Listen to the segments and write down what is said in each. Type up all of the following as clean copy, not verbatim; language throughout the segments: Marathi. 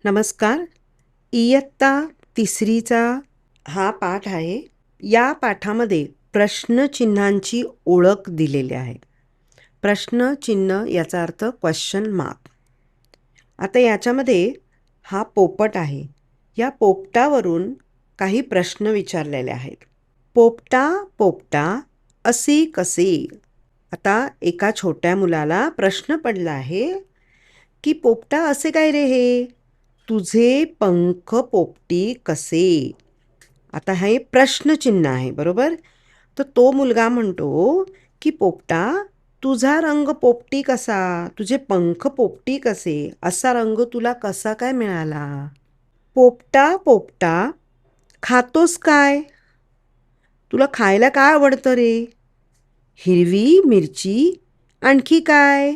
नमस्कार. इयत्ता तिसरीचा हा पाठ आहे. या पाठामध्ये प्रश्नचिन्हांची ओळख दिलेली आहे. प्रश्नचिन्ह याचा अर्थ क्वेश्चन मार्क. आता याच्यामध्ये हा पोपट आहे. या पोपटावरून काही प्रश्न विचारलेले आहेत. पोपटा पोपटा असे कसे? आता एका छोट्या मुलाला प्रश्न पडला आहे की पोपटा असे काय रे हे? तुझे पंख पोपटी कसे? आता हे प्रश्नचिन्ह आहे, बरोबर? तर तो मुलगा म्हणतो की पोपटा तुझा रंग पोपटी कसा? तुझे पंख पोपटी कसे? असा रंग तुला कसा काय मिळाला? पोपटा पोपटा खातोस काय? तुला खायला काय आवडतं रे? हिरवी मिरची, आणखी काय?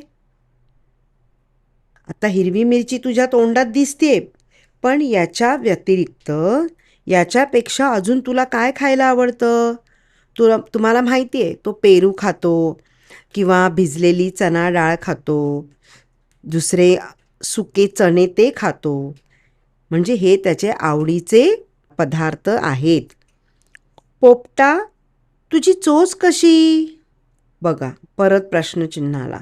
आता हिरवी मिरची तुझ्या तोंडात दिसते, पण याच्या व्यतिरिक्त याच्यापेक्षा अजून तुला काय खायला आवडतं? तुम्हाला माहिती आहे, तो पेरू खातो किंवा भिजलेली चणा डाळ खातो, दुसरे सुके चणे ते खातो. म्हणजे हे त्याचे आवडीचे पदार्थ आहेत. पोपटा तुझी चोच कशी? बघा, परत प्रश्नचिन्हाला.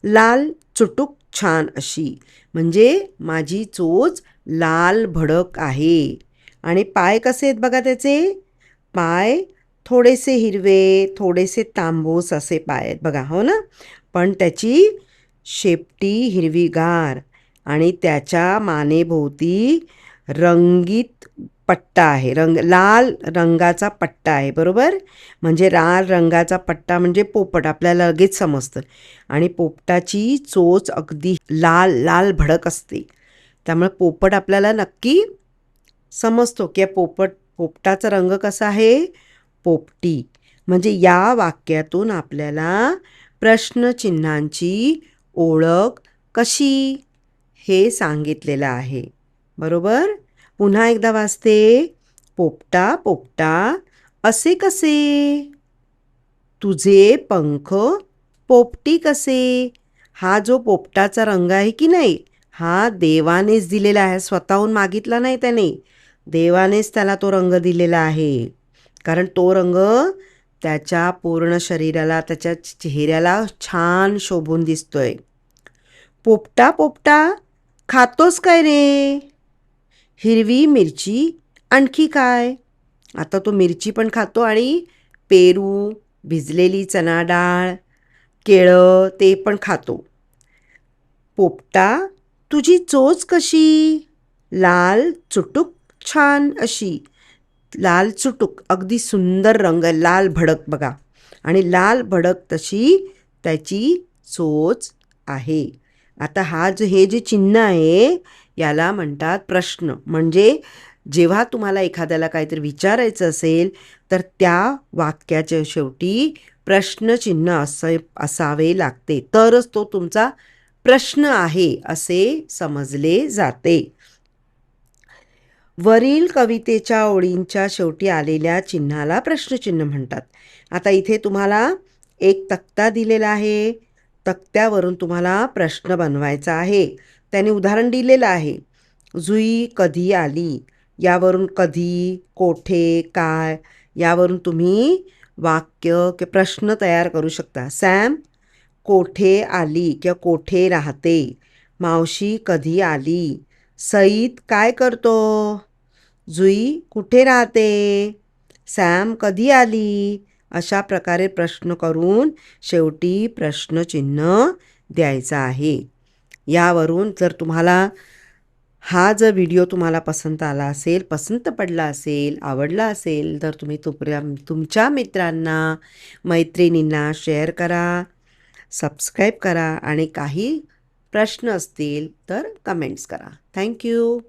लाल चुटूक छान अशी, म्हणजे माझी चोच लाल भडक आहे. आणि पाय कसे आहेत बघा त्याचे? पाय थोडेसे हिरवे, थोडेसे तांबूस असे पाय आहेत बघा, हो ना? पण त्याची शेपटी हिरवीगार आणि त्याच्या मानेभोवती रंगीत पट्टा आहे. लाल रंगाचा पट्टा आहे, बरोबर? म्हणजे लाल रंगाचा पट्टा म्हणजे पोपट, आपल्याला लगेच समजतं. आणि पोपटाची चोच अगदी लाल लाल भडक असते. त्यामुळे पोपट आपल्याला नक्की समजतो की पोपटाचा रंग कसा आहे? पोपटी. म्हणजे या वाक्यातून आपल्याला प्रश्नचिन्हांची ओळख कशी हे सांगितलेलं आहे, बरोबर? पुन्हा एकदा वाचते. पोपटा पोपटा असे कसे? तुझे पंख पोपटी कसे? हा जो पोपटाचा रंग आहे की नाही, हा देवानेच दिलेला आहे, स्वतःहून मागितला नाही त्याने. देवानेच त्याला तो रंग दिलेला आहे, कारण तो रंग त्याच्या पूर्ण शरीराला, त्याच्या चेहऱ्याला छान शोभून दिसतोय. पोपटा पोपटा खातोस काय रे? हिरवी मिरची, आणखी काय? आता तो मिरची पण खातो आणि पेरू, भिजलेली चणा डाळ, केळं ते पण खातो. पोपटा तुझी चोच कशी? लाल चुटूक छान अशी. लाल चुटूक अगदी सुंदर रंग, लाल भडक बघा. आणि लाल भडक तशी त्याची चोच आहे. आता हे जे चिन्ह आहे याला म्हणतात प्रश्न. म्हणजे जेव्हा तुम्हाला एखाद्याला काहीतरी विचारायचं असेल तर त्या वाक्याच्या शेवटी प्रश्नचिन्ह असावे लागते, तरच तो तुमचा प्रश्न आहे असे समजले जाते. वरील कवितेच्या ओळींच्या शेवटी आलेल्या चिन्हाला प्रश्नचिन्ह म्हणतात. आता इथे तुम्हाला एक तक्ता दिलेला आहे. तक्त्यावरून तुम्हाला प्रश्न बनवायचा आहे. त्याने उदाहरण दिलेलं आहे. जुई कधी आली, यावरून कधी, कोठे, काय यावरून तुम्ही वाक्य किंवा प्रश्न तयार करू शकता. सॅम कोठे आली किंवा कोठे राहते? मावशी कधी आली? सईद काय करतो? जुई कुठे राहते? सॅम कधी आली? अशा प्रकारे प्रश्न करून शेवटी प्रश्नचिन्ह द्यायचं आहे. यावरून जर तुम्हाला हा जर व्हिडिओ तुम्हाला पसंत आला असेल, पसंत पडला असेल, आवडला असेल तर तुम्ही तुमच्या मित्रांना, मैत्रिणींना शेअर करा, सबस्क्राईब करा आणि काही प्रश्न असतील तर कमेंट्स करा. थँक्यू.